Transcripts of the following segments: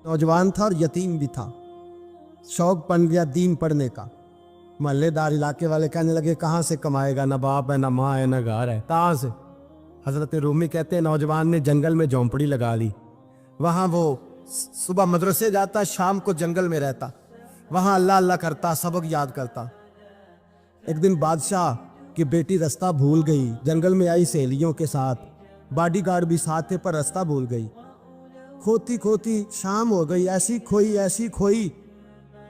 नौजवान था और यतीम भी था। शौक बन गया दीन पढ़ने का। मोहल्लेदार इलाके वाले कहने लगे कहाँ से कमाएगा, ना बाप है, ना माँ है, ना घर है, कहाँ से। हजरत रूमी कहते हैं नौजवान ने जंगल में झोंपड़ी लगा ली। वहाँ वो सुबह मदरसे जाता, शाम को जंगल में रहता, वहाँ अल्लाह अल्लाह करता, सबक याद करता। एक दिन बादशाह की बेटी रास्ता भूल गई, जंगल में आई सहेलियों के साथ, बॉडीगार्ड भी साथ थे पर रास्ता भूल गई। खोती खोती शाम हो गई, ऐसी खोई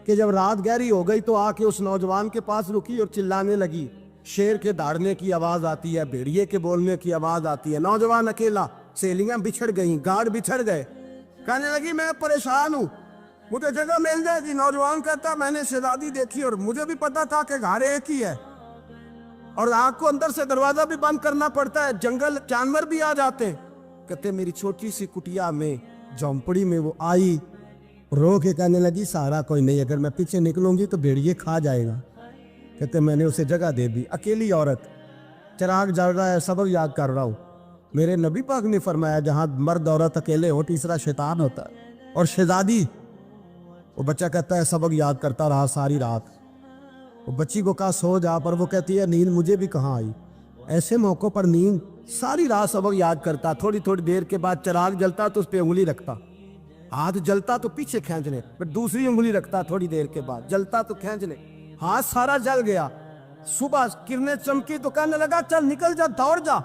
कि जब रात गहरी हो गई तो आके उस नौजवान के पास रुकी और चिल्लाने लगी। शेर के दहाड़ने की आवाज आती है, भेड़िए के बोलने की आवाज आती है। नौजवान अकेला, सहेलियां बिछड़ गई, गार्ड बिछड़ गए। कहने लगी मैं परेशान हूँ, मुझे जगह मिल जाएगी। नौजवान कहता मैंने शहजादी देखी और मुझे भी पता था कि घर एक ही है और आग को अंदर से दरवाजा भी बंद करना पड़ता है, जंगल जानवर भी आ जाते हैं। कहते मेरी छोटी सी कुटिया में, झोंपड़ी में वो आई, रो के कहने लगी सहारा कोई नहीं, अगर मैं पीछे निकलूंगी तो भेड़िए खा जाएगा। कहते मैंने उसे जगह दे दी। अकेली औरत, चिराग जल रहा है, सबक याद कर रहा हूँ। मेरे नबी पाक ने फरमाया जहाँ मर्द औरत अकेले हो तीसरा शैतान होता है। और शहजादी, वो बच्चा कहता है सबक याद करता रहा सारी रात। वो बच्ची को कहा सो जा, पर वो कहती है नींद मुझे भी कहाँ आई। ऐसे मौक़ों पर नींद, सारी रात सबक याद करता। थोड़ी थोड़ी देर के बाद चिराग जलता तो उस पर उंगली रखता, हाथ जलता तो पीछे खींचने, फिर दूसरी उंगली रखता, थोड़ी देर के बाद जलता तो खींचने, हाथ सारा जल गया। सुबह किरणें चमकी तो कहने लगा चल निकल जा, दौड़ जा,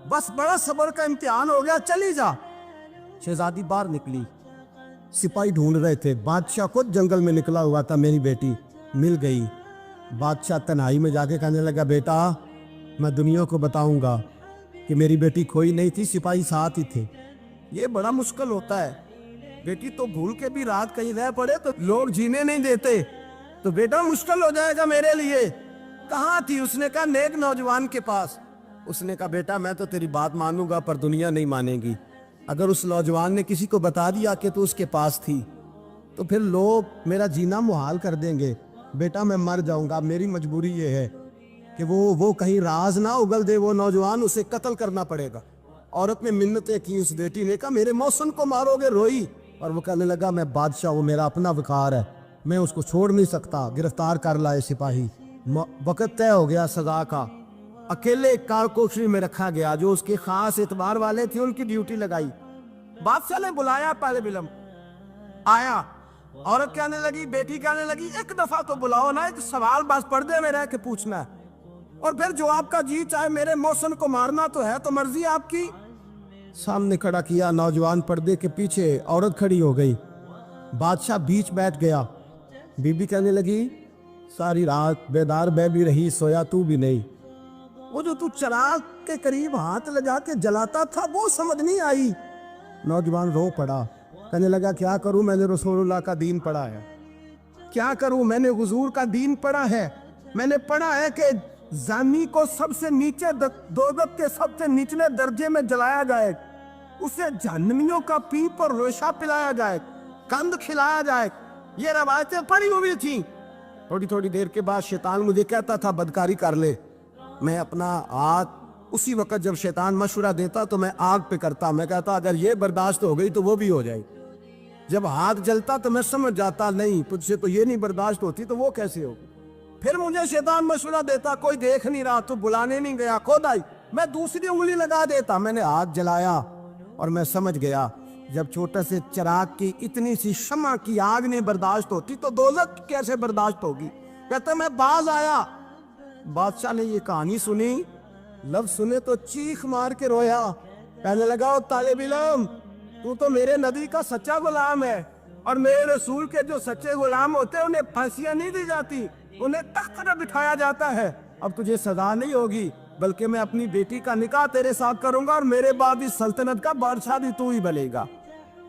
बस बड़ा सब्र का इम्तिहान हो गया, चली जा। शहजादी बाहर निकली, सिपाही ढूंढ रहे थे। बादशाह खुद जंगल में निकला हुआ था, मेरी बेटी मिल गई। बादशाह तन्हाई में जाके कहने लगा बेटा मैं दुनिया को बताऊंगा कि मेरी बेटी खोई नहीं थी, सिपाही साथ ही थे। ये बड़ा मुश्किल होता है, बेटी तो भूल के भी रात कहीं रह पड़े तो लोग जीने नहीं देते, तो बेटा मुश्किल हो जाएगा मेरे लिए। कहाँ थी? उसने कहा नेक नौजवान के पास। उसने कहा बेटा मैं तो तेरी बात मानूंगा पर दुनिया नहीं मानेगी। अगर उस नौजवान ने किसी को बता दिया कि तू उसके पास थी तो फिर लोग मेरा जीना मुहाल कर देंगे। बेटा मैं मर जाऊंगा, मेरी मजबूरी ये है कि वो कहीं राज ना उगल दे वो नौजवान, उसे कत्ल करना पड़ेगा। औरत ने मिन्नतें की, उस बेटी ने कहा मेरे मौसम को मारोगे, रोई। और वो कहने लगा मैं बादशाह, वो मेरा अपना वकार है, मैं उसको छोड़ नहीं सकता। गिरफ्तार कर लाए सिपाही। वक्त तय हो गया सजा का। अकेले कारकोशरी में रखा गया, जो उसके खास एतबार वाले थे उनकी ड्यूटी लगाई। बादशाह ने बुलाया, पहले बिलम आया। औरत कहने लगी, बेटी कहने लगी एक दफा तो बुलाओ ना, एक सवाल बस पर्दे में रह के पूछना है और फिर जो आपका जी चाहे। मेरे मौसम को मारना तो है, तो मर्जी आपकी। सामने खड़ा किया, नौजवान पर्दे के पीछे, औरत खड़ी हो गई। बादशाह बीच बैठ गया। बीबी कहने लगी सारी रात बेदार मैं भी रही, सोया तू भी नहीं। वो जो तू चिराग के करीब हाथ लगा के जलाता था वो समझ नहीं आई। नौजवान रो पड़ा, कहने लगा क्या करूं, मैंने रसूलुल्लाह का दीन पढ़ा है, क्या करूं, मैंने हुजूर का दीन पढ़ा है। मैंने पढ़ा है कि जानी को सबसे नीचे दोज़ख के सबसे निचले दर्जे में जलाया जाए, उसे जहन्नमियों का पीप और रेशा पिलाया जाए, कंद खिलाया जाए। ये रवायतें पड़ी हुई थी। थोड़ी थोड़ी देर के बाद शैतान मुझे कहता था बदकारी कर ले। मैं अपना हाथ उसी वक्त जब शैतान मशवरा देता तो मैं आग पे करता। मैं कहता अगर ये बर्दाश्त हो गई तो वो भी हो जाए। जब हाथ जलता तो मैं समझ जाता नहीं तुझसे तो ये नहीं बर्दाश्त होती तो वो कैसे होगी। फिर मुझे शैतान मशवरा देता कोई देख नहीं रहा तो बुलाने नहीं गया, खुद आई, मैं दूसरी उंगली लगा देता। मैंने हाथ जलाया और मैं समझ गया जब छोटे से चिराग की इतनी सी शमा की आग नहीं बर्दाश्त होती तो दोज़ख कैसे बर्दाश्त होगी। कहता मैं बाज आया। बादशाह ने ये कहानी सुनी, लफ्ज सुने तो चीख मार के रोया। कहने लगा तालिब इल्म तू तो मेरे नबी का सच्चा गुलाम है और मेरे रसूल के जो सच्चे गुलाम होते हैं उन्हें फांसियां नहीं दी जाती, उन्हें तख्त पर बिठाया जाता है। अब तुझे सजा नहीं होगी बल्कि मैं अपनी बेटी का निकाह तेरे साथ करूंगा और मेरे बाद इस सल्तनत का बादशाह भी तू ही बनेगा।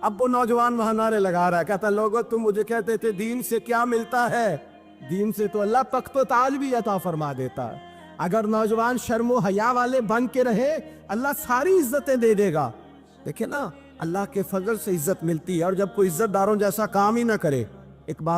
अब वो नौजवान वहां नारे लगा रहा है, कहता लोगों तुम मुझे कहते थे दीन से क्या मिलता है, दीन से तो अल्लाह तख्त व ताज भी अता फरमा देता है। अगर नौजवान शर्मो हया वाले बन के रहे अल्लाह सारी इज्जतें दे देगा। देखे ना अल्लाह के फजल से इज्जत मिलती है और जब कोई इज्जतदारों जैसा काम ही ना करे। एक बात